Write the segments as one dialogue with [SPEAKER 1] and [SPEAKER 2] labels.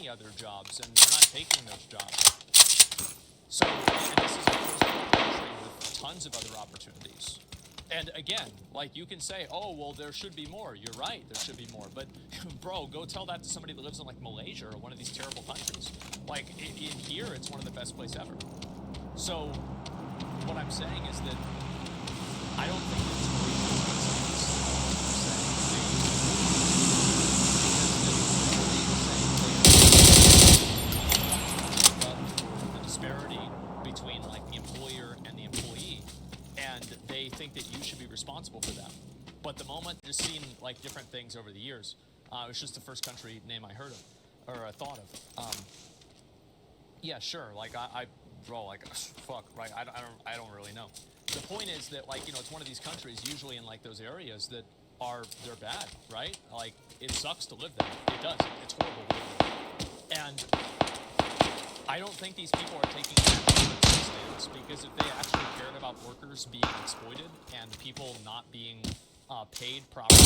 [SPEAKER 1] many other jobs, and they're not taking those jobs. So, and this is a first world country with tons of other opportunities. And again, like you can say, oh, well, there should be more. You're right, there should be more. But bro, go tell that to somebody that lives in like Malaysia or one of these terrible countries. Like in here, it's one of the best places ever. So what I'm saying is that I don't think it's really the disparity between like the employer and the employee, and they think that you should be responsible for that. But the moment you've seen like different things over the years, it was just the first country name I heard of or thought of. Yeah, sure. Like bro, like fuck, right? I don't really know. The point is that like, you know, it's one of these countries usually in like those areas that they're bad, right? Like it sucks to live there. It does. It's horrible to live there. And I don't think these people are taking action these days, because if they actually cared about workers being exploited and people not being paid properly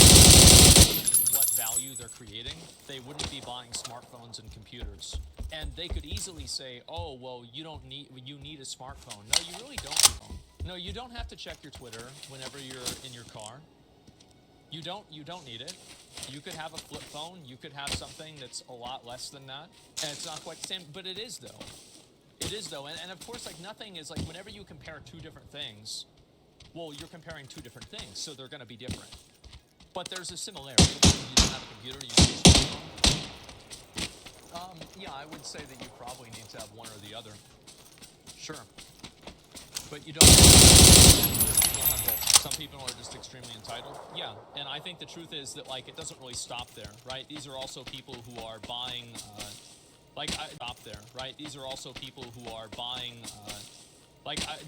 [SPEAKER 1] what value they're creating, they wouldn't be buying smartphones and computers. And they could easily say, oh, well, you need a smartphone. No, you really don't need a phone. No, you don't have to check your Twitter whenever you're in your car. You don't need it. You could have a flip phone. You could have something that's a lot less than that. And it's not quite the same, but it is though. It is though. And of course, like nothing is like, whenever you compare two different things, well, you're comparing two different things, so they're going to be different. But there's a similarity. You don't have a computer, you need a smartphone. Yeah, I would say that you probably need to have one or the other. Sure. But you don't. Some people are just extremely entitled. Yeah, and I think the truth is that like it doesn't really stop there, right? These are also people who are buying. Stop there, right? These are also people who are buying.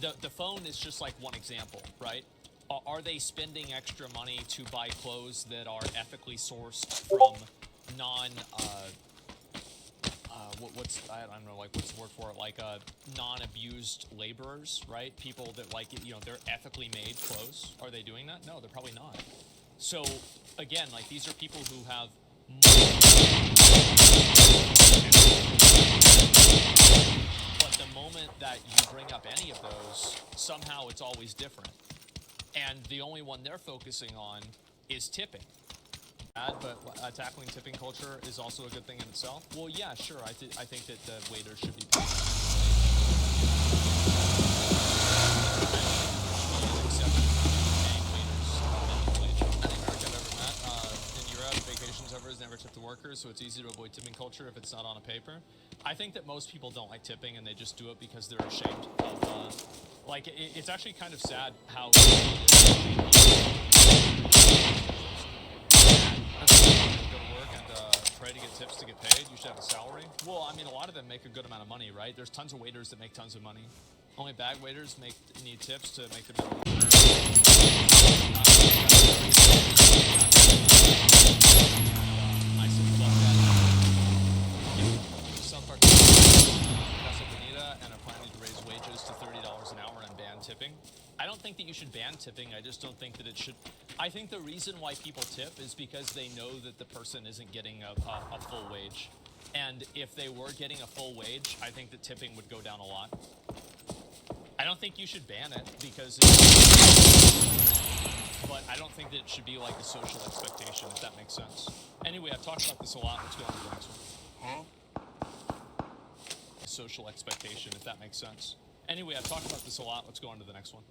[SPEAKER 1] The phone is just like one example, right? Are they spending extra money to buy clothes that are ethically sourced from non? I don't know, like what's the word for it? Like non-abused laborers, right? People that like, you know, they're ethically made clothes. Are they doing that? No, they're probably not. So again, like these are people who have. But the moment that you bring up any of those, somehow it's always different. And the only one they're focusing on is tipping. But tackling tipping culture is also a good thing in itself. Well, yeah, sure. I think that the waiters should be paid. Vacations ever has never tipped the workers, so it's easy to avoid tipping culture if it's not on a paper. I think that most people don't like tipping and they just do it because they're ashamed of, it's actually kind of sad how go to work and pray to get tips to get paid. You should have a salary. Well, I mean, a lot of them make a good amount of money, right? There's tons of waiters that make tons of money. Only bag waiters need tips to make them. And are planning to raise wages to $30 an hour and ban tipping. I don't think that you should ban tipping. I just don't think that it should. I think the reason why people tip is because they know that the person isn't getting a full wage. And if they were getting a full wage, I think that tipping would go down a lot. I don't think you should ban it because but I don't think that it should be like a social expectation, if that makes sense. Anyway, I've talked about this a lot. Let's go on to the next one. Social expectation, if that makes sense. Anyway, I've talked about this a lot. Let's go on to the next one.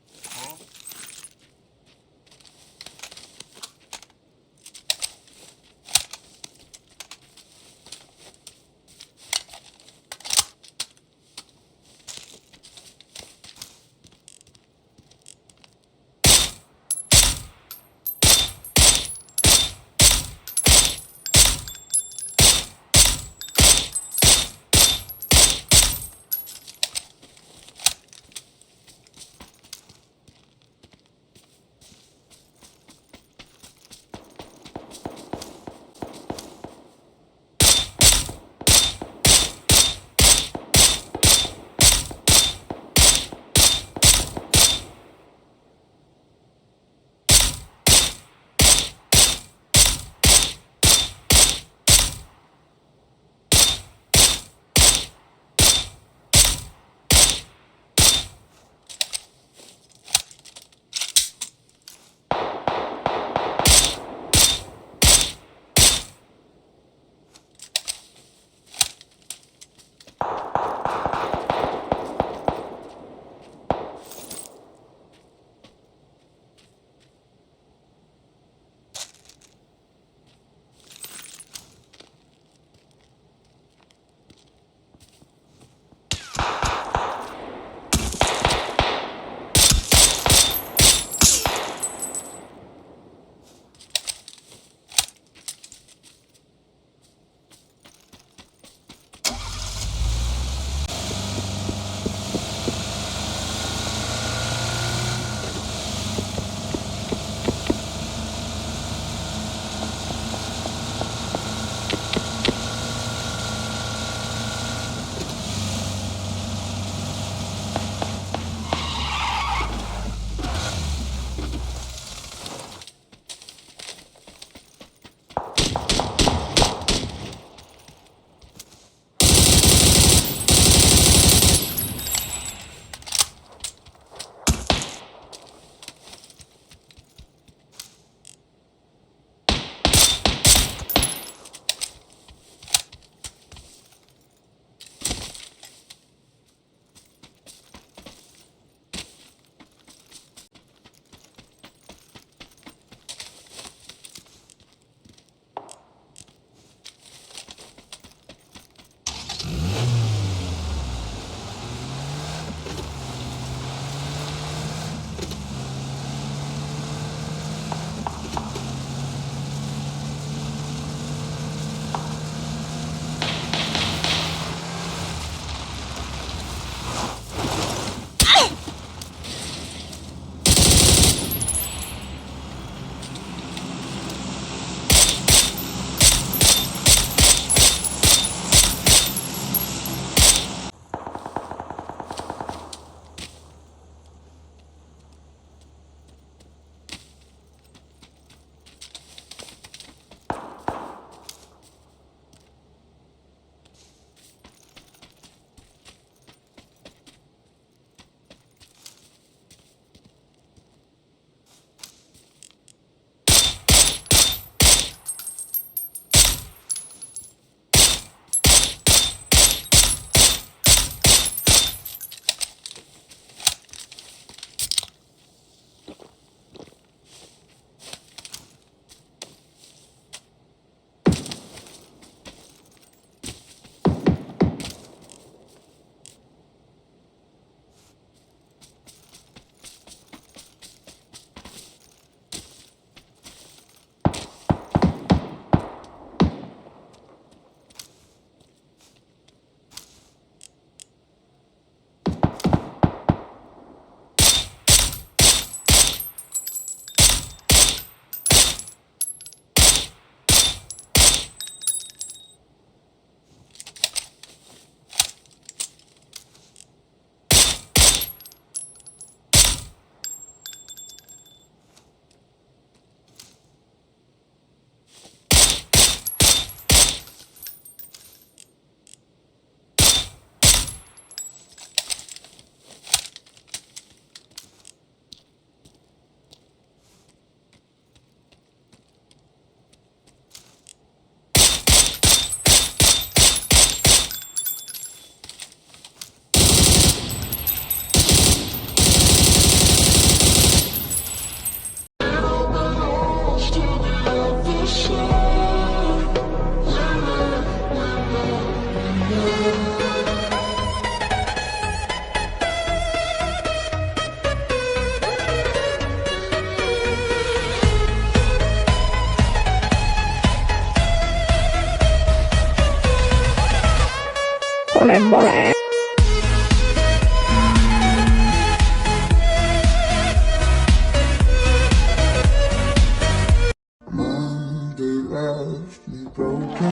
[SPEAKER 2] more and more.